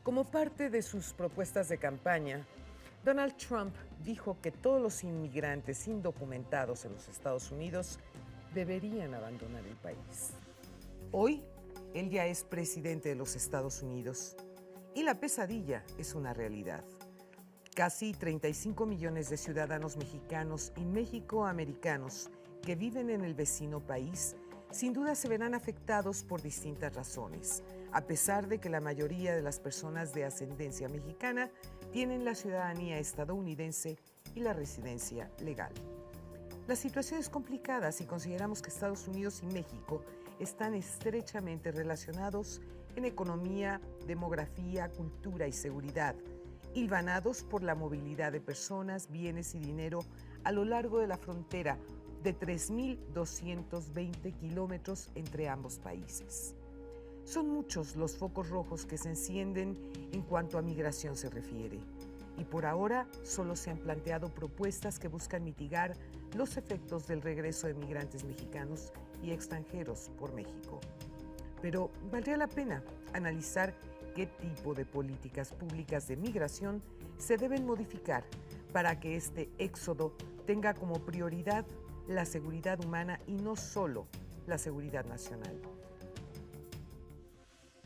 Como parte de sus propuestas de campaña, Donald Trump dijo que todos los inmigrantes indocumentados en los Estados Unidos deberían abandonar el país. Hoy, él ya es presidente de los Estados Unidos y la pesadilla es una realidad. Casi 35 millones de ciudadanos mexicanos y mexicoamericanos que viven en el vecino país sin duda se verán afectados por distintas razones, a pesar de que la mayoría de las personas de ascendencia mexicana tienen la ciudadanía estadounidense y la residencia legal. La situación es complicada si consideramos que Estados Unidos y México están estrechamente relacionados en economía, demografía, cultura y seguridad, hilvanados por la movilidad de personas, bienes y dinero a lo largo de la frontera de 3.220 kilómetros entre ambos países. Son muchos los focos rojos que se encienden en cuanto a migración se refiere, y por ahora solo se han planteado propuestas que buscan mitigar los efectos del regreso de migrantes mexicanos y extranjeros por México. Pero valdría la pena analizar qué tipo de políticas públicas de migración se deben modificar para que este éxodo tenga como prioridad la seguridad humana y no solo la seguridad nacional.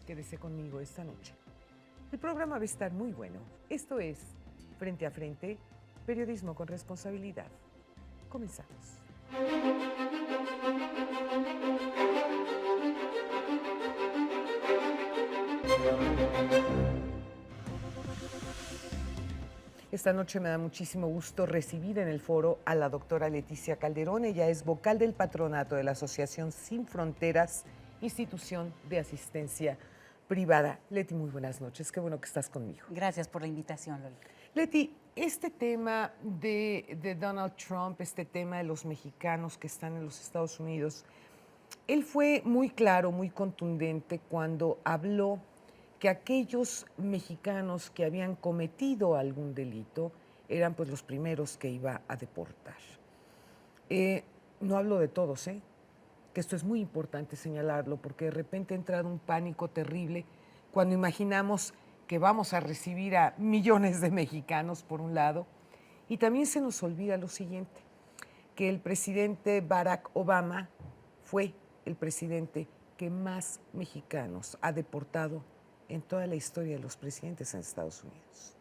Quédese conmigo esta noche. El programa va a estar muy bueno. Esto es Frente a Frente, periodismo con responsabilidad. Comenzamos. Esta noche me da muchísimo gusto recibir en el foro a la doctora Leticia Calderón. Ella es vocal del patronato de la Asociación Sin Fronteras, institución de asistencia privada. Leti, muy buenas noches. Qué bueno que estás conmigo. Gracias por la invitación, Loli. Leti, este tema de Donald Trump, este tema de los mexicanos que están en los Estados Unidos, él fue muy claro, muy contundente cuando habló que aquellos mexicanos que habían cometido algún delito eran pues los primeros que iba a deportar. No hablo de todos, que esto es muy importante señalarlo, porque de repente ha entrado un pánico terrible cuando imaginamos que vamos a recibir a millones de mexicanos, por un lado, y también se nos olvida lo siguiente, que el presidente Barack Obama fue el presidente que más mexicanos ha deportado en toda la historia de los presidentes en Estados Unidos.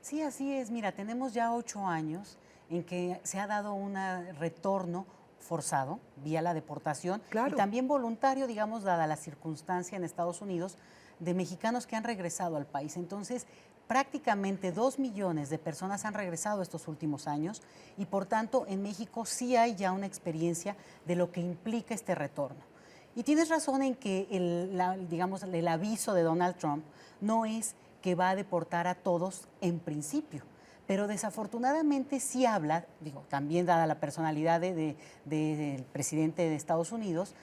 Sí, así es. Mira, tenemos ya 8 años en que se ha dado un retorno forzado vía la deportación Claro. Y también voluntario, digamos, dada la circunstancia en Estados Unidos, de mexicanos que han regresado al país. Entonces, prácticamente 2 millones de personas han regresado estos últimos años y, por tanto, en México sí hay ya una experiencia de lo que implica este retorno. Y tienes razón en que el aviso de Donald Trump no es que va a deportar a todos en principio, pero desafortunadamente sí habla, también dada la personalidad del presidente de Estados Unidos,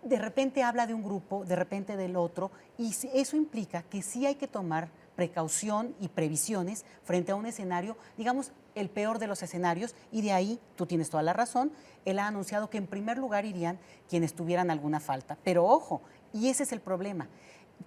de repente habla de un grupo, de repente del otro, y eso implica que sí hay que tomar precaución y previsiones frente a un escenario, digamos, el peor de los escenarios, y de ahí, tú tienes toda la razón, él ha anunciado que en primer lugar irían quienes tuvieran alguna falta. Pero ojo, y ese es el problema,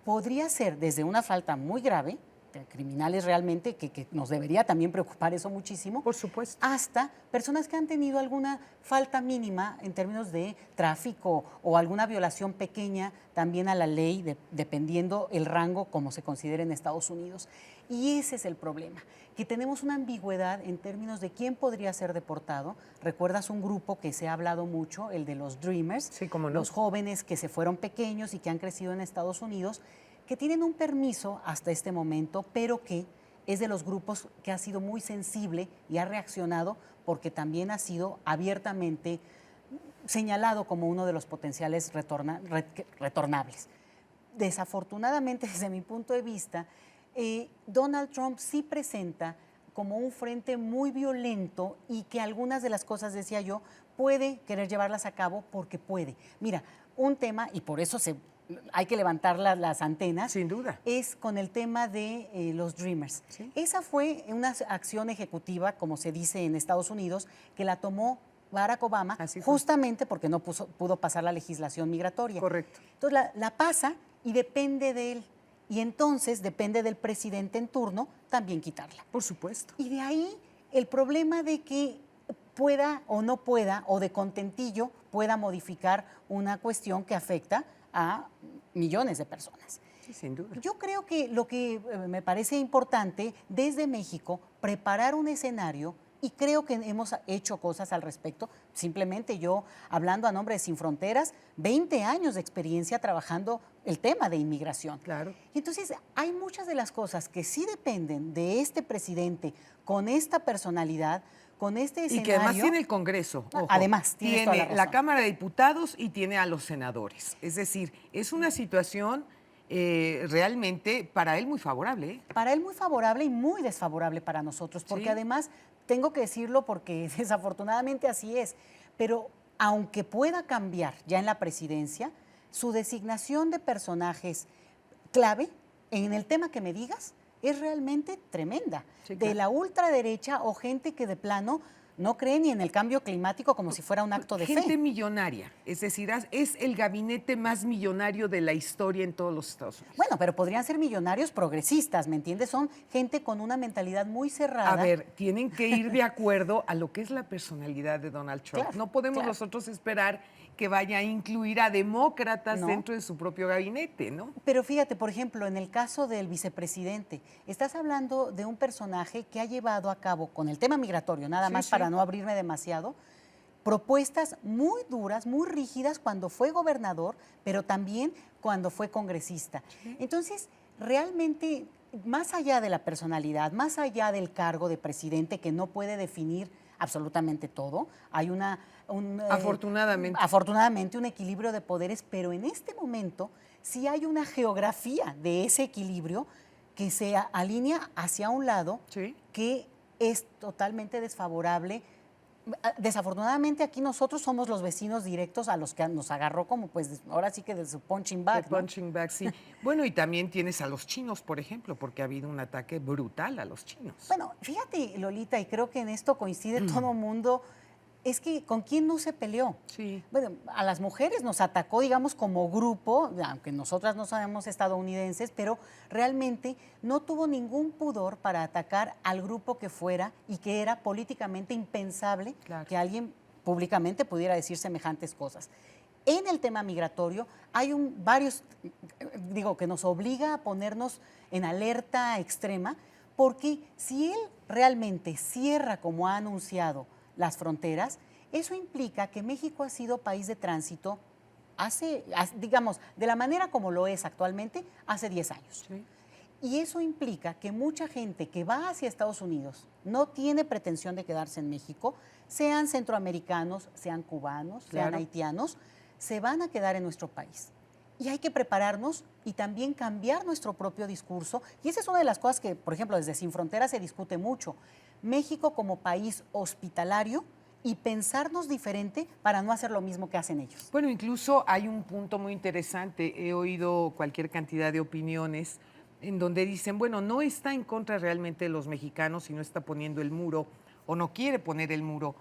podría ser desde una falta muy grave, de criminales realmente, que nos debería también preocupar eso muchísimo. Por supuesto. Hasta personas que han tenido alguna falta mínima en términos de tráfico o alguna violación pequeña también a la ley, dependiendo el rango como se considere en Estados Unidos. Y ese es el problema, que tenemos una ambigüedad en términos de quién podría ser deportado. ¿Recuerdas un grupo que se ha hablado mucho, el de los Dreamers? Sí, cómo no. Los jóvenes que se fueron pequeños y que han crecido en Estados Unidos, que tienen un permiso hasta este momento, pero que es de los grupos que ha sido muy sensible y ha reaccionado porque también ha sido abiertamente señalado como uno de los potenciales retornables. Desafortunadamente, desde mi punto de vista, Donald Trump sí presenta como un frente muy violento y que algunas de las cosas, decía yo, puede querer llevarlas a cabo porque puede. Mira, un tema, y por eso hay que levantar las antenas. Sin duda. Es con el tema de los Dreamers. ¿Sí? Esa fue una acción ejecutiva, como se dice en Estados Unidos, que la tomó Barack Obama justamente porque no pudo pasar la legislación migratoria. Correcto. Entonces la pasa y depende de él. y entonces depende del presidente en turno también quitarla. Por supuesto. Y de ahí el problema de que pueda o no pueda, o de contentillo pueda modificar una cuestión que afecta a millones de personas. Sí, sin duda. Yo creo que lo que me parece importante desde México, preparar un escenario, y creo que hemos hecho cosas al respecto. Simplemente yo, hablando a nombre de Sin Fronteras, 20 años de experiencia trabajando el tema de inmigración. Claro. Y entonces hay muchas de las cosas que sí dependen de este presidente con esta personalidad, con este escenario. Y que además tiene el Congreso. Ojo, además, tiene la Cámara de Diputados y tiene a los senadores. Es decir, es una situación realmente para él muy favorable. ¿Eh? Para él muy favorable y muy desfavorable para nosotros, porque además, tengo que decirlo porque desafortunadamente así es, pero aunque pueda cambiar ya en la presidencia, su designación de personajes clave en el tema que me digas es realmente tremenda. Sí, claro. De la ultraderecha o gente que de plano no cree ni en el cambio climático como si fuera un acto de fe. Gente millonaria, es decir, es el gabinete más millonario de la historia en todos los Estados Unidos. Bueno, pero podrían ser millonarios progresistas, ¿me entiendes? Son gente con una mentalidad muy cerrada. A ver, tienen que ir de acuerdo a lo que es la personalidad de Donald Trump. Claro, no podemos nosotros esperar que vaya a incluir a demócratas dentro de su propio gabinete, ¿no? Pero fíjate, por ejemplo, en el caso del vicepresidente, estás hablando de un personaje que ha llevado a cabo, con el tema migratorio, nada más para no abrirme demasiado, propuestas muy duras, muy rígidas cuando fue gobernador, pero también cuando fue congresista. Entonces, realmente, más allá de la personalidad, más allá del cargo de presidente que no puede definir absolutamente todo, hay afortunadamente un equilibrio de poderes, pero en este momento sí hay una geografía de ese equilibrio que se alinea hacia un lado que es totalmente desfavorable. Desafortunadamente aquí nosotros somos los vecinos directos a los que nos agarró como pues ahora sí que de su punching bag. Punching bag, sí. Bueno, y también tienes a los chinos, por ejemplo, porque ha habido un ataque brutal a los chinos. Bueno, fíjate, Lolita, y creo que en esto coincide todo mundo, es que ¿con quién no se peleó? Sí. Bueno, a las mujeres nos atacó, digamos, como grupo, aunque nosotras no somos estadounidenses, pero realmente no tuvo ningún pudor para atacar al grupo que fuera y que era políticamente impensable que alguien públicamente pudiera decir semejantes cosas. En el tema migratorio hay varios, que nos obliga a ponernos en alerta extrema, porque si él realmente cierra, como ha anunciado, las fronteras, eso implica que México ha sido país de tránsito digamos, de la manera como lo es actualmente, hace 10 años. Sí. Y eso implica que mucha gente que va hacia Estados Unidos no tiene pretensión de quedarse en México, sean centroamericanos, sean cubanos, sean haitianos, se van a quedar en nuestro país. Y hay que prepararnos y también cambiar nuestro propio discurso. Y esa es una de las cosas que, por ejemplo, desde Sin Fronteras se discute mucho. México como país hospitalario y pensarnos diferente para no hacer lo mismo que hacen ellos. Bueno, incluso hay un punto muy interesante. He oído cualquier cantidad de opiniones en donde dicen, bueno, no está en contra realmente de los mexicanos y no está poniendo el muro o no quiere poner el muro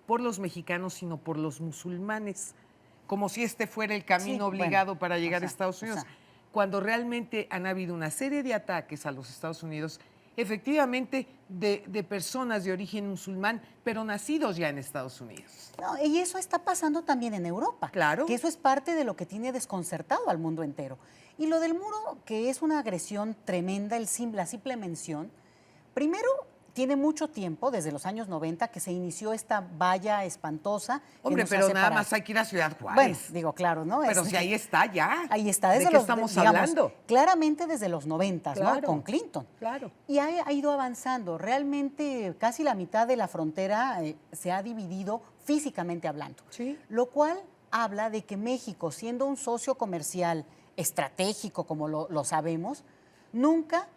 por los mexicanos, sino por los musulmanes, como si este fuera el camino obligado para llegar a Estados Unidos, cuando realmente han habido una serie de ataques a los Estados Unidos, efectivamente de personas de origen musulmán, pero nacidos ya en Estados Unidos. No, y eso está pasando también en Europa. Claro. Que eso es parte de lo que tiene desconcertado al mundo entero. Y lo del muro, que es una agresión tremenda, la simple mención, primero tiene mucho tiempo, desde los años 90, que se inició esta valla espantosa. Hombre, pero nada más hay que ir a Ciudad Juárez. Bueno, digo, claro, ¿no? Pero si ahí está ya. Ahí está. ¿De qué estamos hablando? Claramente desde los 90, claro, ¿no? Con Clinton. Claro. Y ha ido avanzando. Realmente casi la mitad de la frontera se ha dividido físicamente hablando. Sí. Lo cual habla de que México, siendo un socio comercial estratégico, como lo sabemos, nunca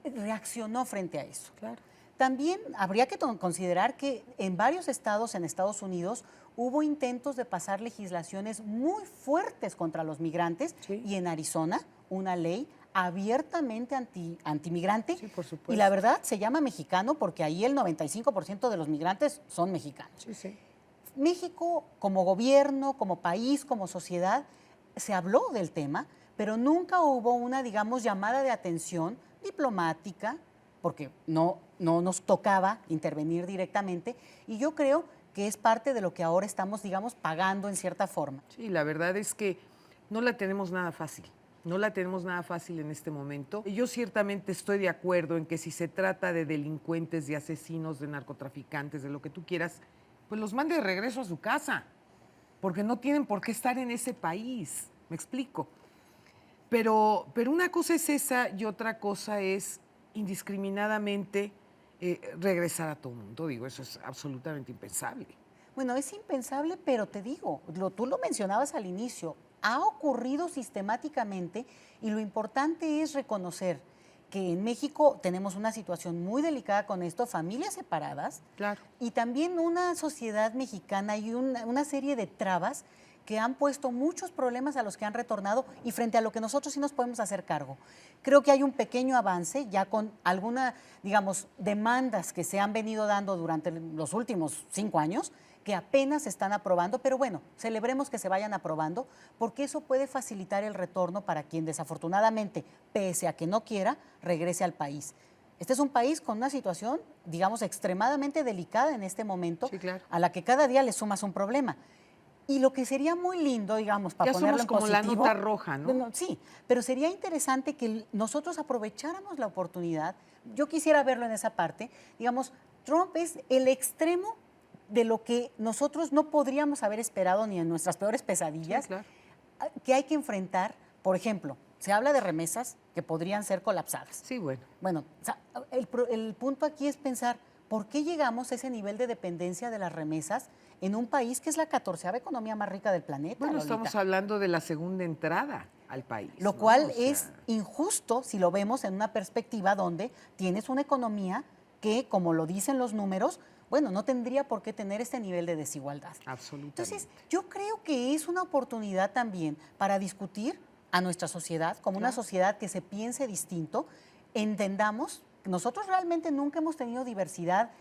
reaccionó frente a eso. Claro. También habría que considerar que en varios estados en Estados Unidos hubo intentos de pasar legislaciones muy fuertes contra los migrantes y en Arizona una ley abiertamente antimigrante. Sí, por supuesto. Y la verdad se llama mexicano porque ahí el 95% de los migrantes son mexicanos. Sí, sí. México como gobierno, como país, como sociedad, se habló del tema, pero nunca hubo una, digamos, llamada de atención diplomática, porque no nos tocaba intervenir directamente, y yo creo que es parte de lo que ahora estamos, digamos, pagando en cierta forma. Sí, la verdad es que no la tenemos nada fácil. No la tenemos nada fácil en este momento. Yo ciertamente estoy de acuerdo en que si se trata de delincuentes, de asesinos, de narcotraficantes, de lo que tú quieras, pues los mande de regreso a su casa, porque no tienen por qué estar en ese país. ¿Me explico? Pero una cosa es esa y otra cosa es indiscriminadamente regresar a todo el mundo. Digo, eso es absolutamente impensable. Bueno, es impensable, pero te digo, tú lo mencionabas al inicio, ha ocurrido sistemáticamente y lo importante es reconocer que en México tenemos una situación muy delicada con esto, familias separadas, claro, y también una sociedad mexicana y una serie de trabas que han puesto muchos problemas a los que han retornado y frente a lo que nosotros sí nos podemos hacer cargo. Creo que hay un pequeño avance ya con algunas, digamos, demandas que se han venido dando durante los últimos 5 años, que apenas se están aprobando, pero bueno, celebremos que se vayan aprobando, porque eso puede facilitar el retorno para quien desafortunadamente, pese a que no quiera, regrese al país. Este es un país con una situación, digamos, extremadamente delicada en este momento, sí, claro, a la que cada día le sumas un problema. Y lo que sería muy lindo, digamos, para ya ponerlo somos en como positivo, la nota roja, ¿no? Sí, pero sería interesante que nosotros aprovecháramos la oportunidad. Yo quisiera verlo en esa parte. Digamos, Trump es el extremo de lo que nosotros no podríamos haber esperado ni en nuestras peores pesadillas, Sí, claro, que hay que enfrentar. Por ejemplo, se habla de remesas que podrían ser colapsadas. sí, bueno. Bueno, o sea, el punto aquí es pensar, ¿por qué llegamos a ese nivel de dependencia de las remesas en un país que es la 14ª economía más rica del planeta? Bueno, Lolita? estamos hablando de la segunda entrada al país. Lo ¿no? cual O sea, es injusto si lo vemos en una perspectiva donde tienes una economía que, como lo dicen los números, bueno, no tendría por qué tener este nivel de desigualdad. absolutamente. Entonces, yo creo que es una oportunidad también para discutir a nuestra sociedad como una Claro. sociedad que se piense distinto, entendamos que nosotros realmente nunca hemos tenido diversidad,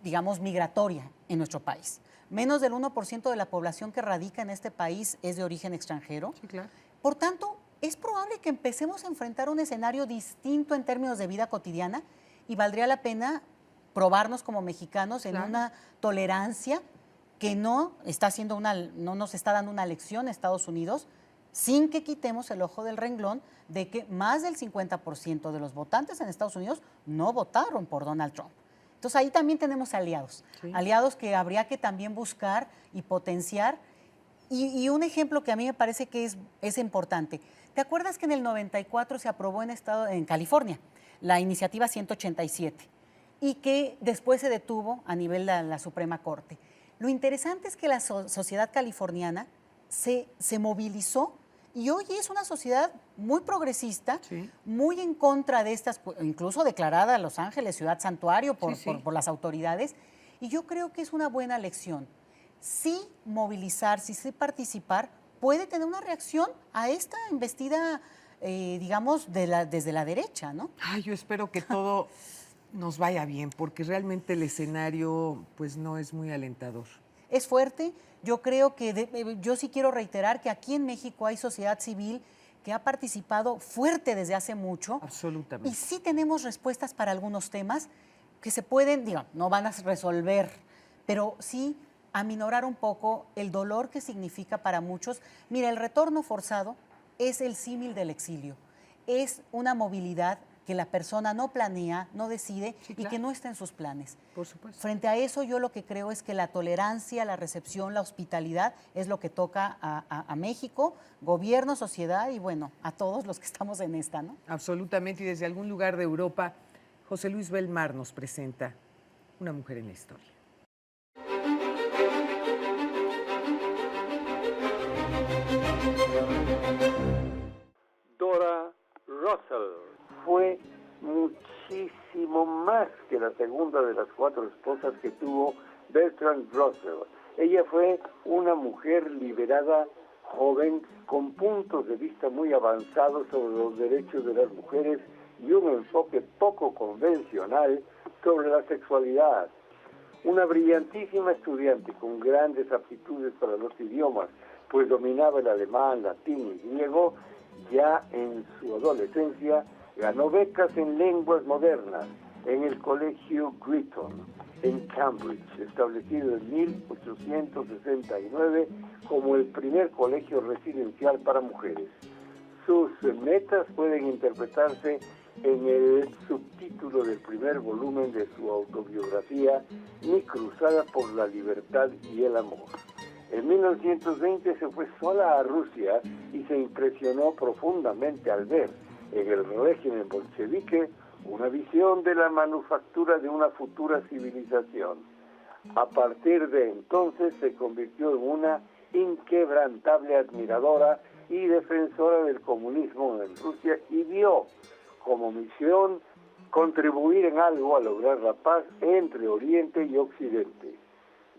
digamos, migratoria en nuestro país. Menos del 1% de la población que radica en este país es de origen extranjero. Sí, claro. Por tanto, es probable que empecemos a enfrentar un escenario distinto en términos de vida cotidiana y valdría la pena probarnos como mexicanos en Claro. una tolerancia que no nos está dando una lección a Estados Unidos, sin que quitemos el ojo del renglón de que más del 50% de los votantes en Estados Unidos no votaron por Donald Trump. Entonces ahí también tenemos aliados, Sí. aliados que habría que también buscar y potenciar. Y un ejemplo que a mí me parece que es importante. ¿Te acuerdas que en el 94 se aprobó en California la iniciativa 187 y que después se detuvo a nivel de la Suprema Corte? Lo interesante es que la sociedad californiana se movilizó y hoy es una sociedad muy progresista, Sí. muy en contra de estas, incluso declarada Los Ángeles ciudad santuario por, Sí, sí. por las autoridades. Y yo creo que es una buena lección. Sí movilizarse, sí participar, puede tener una reacción a esta embestida, digamos, desde la derecha, ¿no? Ay, yo espero que todo nos vaya bien, porque realmente el escenario pues no es muy alentador. Es fuerte. Yo creo que, yo sí quiero reiterar que aquí en México hay sociedad civil que ha participado fuerte desde hace mucho. Absolutamente. Y sí tenemos respuestas para algunos temas que se pueden, digo, no van a resolver, pero sí aminorar un poco el dolor que significa para muchos. Mira, el retorno forzado es el símil del exilio. Es una movilidad que la persona no planea, no decide Sí, y claro. que no está en sus planes. Por supuesto. Frente a eso, yo lo que creo es que la tolerancia, la recepción, la hospitalidad es lo que toca a México, gobierno, sociedad y bueno, a todos los que estamos en esta, ¿no? Absolutamente. Y desde algún lugar de Europa, José Luis Belmar nos presenta Una mujer en la historia. Dora Russell fue muchísimo más que la segunda de las 4 esposas que tuvo Bertrand Russell. Ella fue una mujer liberada, joven, con puntos de vista muy avanzados sobre los derechos de las mujeres y un enfoque poco convencional sobre la sexualidad. Una brillantísima estudiante con grandes aptitudes para los idiomas, pues dominaba el alemán, latín y griego, Ya en su adolescencia ganó becas en lenguas modernas en el Colegio Gritton, en Cambridge, establecido en 1869 como el primer colegio residencial para mujeres. Sus metas pueden interpretarse en el subtítulo del primer volumen de su autobiografía, Mi cruzada por la libertad y el amor. En 1920 se fue sola a Rusia y se impresionó profundamente al ver en el régimen bolchevique una visión de la manufactura de una futura civilización. A partir de entonces se convirtió en una inquebrantable admiradora y defensora del comunismo en Rusia y vio como misión contribuir en algo a lograr la paz entre Oriente y Occidente.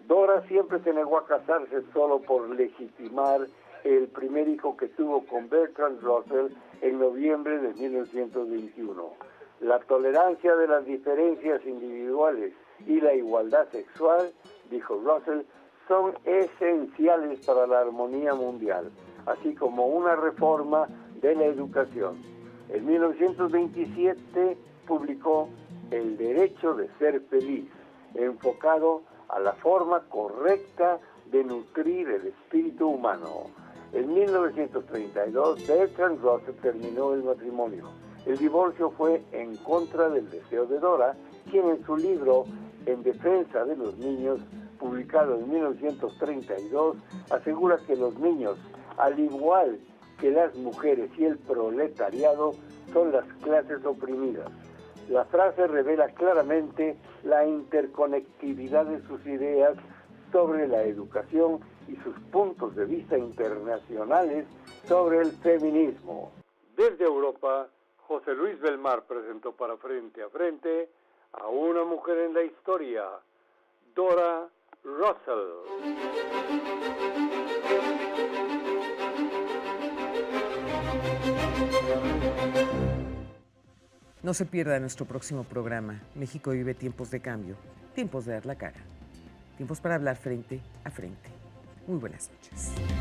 Dora siempre se negó a casarse solo por legitimar el primer hijo que tuvo con Bertrand Russell en noviembre de 1921. La tolerancia de las diferencias individuales y la igualdad sexual, dijo Russell, son esenciales para la armonía mundial, así como una reforma de la educación. En 1927 publicó El derecho de ser feliz, enfocado a la forma correcta de nutrir el espíritu humano. En 1932, Bertrand Russell terminó el matrimonio. El divorcio fue en contra del deseo de Dora, quien en su libro En defensa de los niños, publicado en 1932, asegura que los niños, al igual que las mujeres y el proletariado, son las clases oprimidas. La frase revela claramente la interconectividad de sus ideas sobre la educación y sus puntos de vista internacionales sobre el feminismo. Desde Europa, José Luis Belmar presentó para Frente a Frente a una mujer en la historia, Dora Russell. No se pierda nuestro próximo programa. México vive tiempos de cambio, tiempos de dar la cara, tiempos para hablar frente a frente. Muy buenas noches.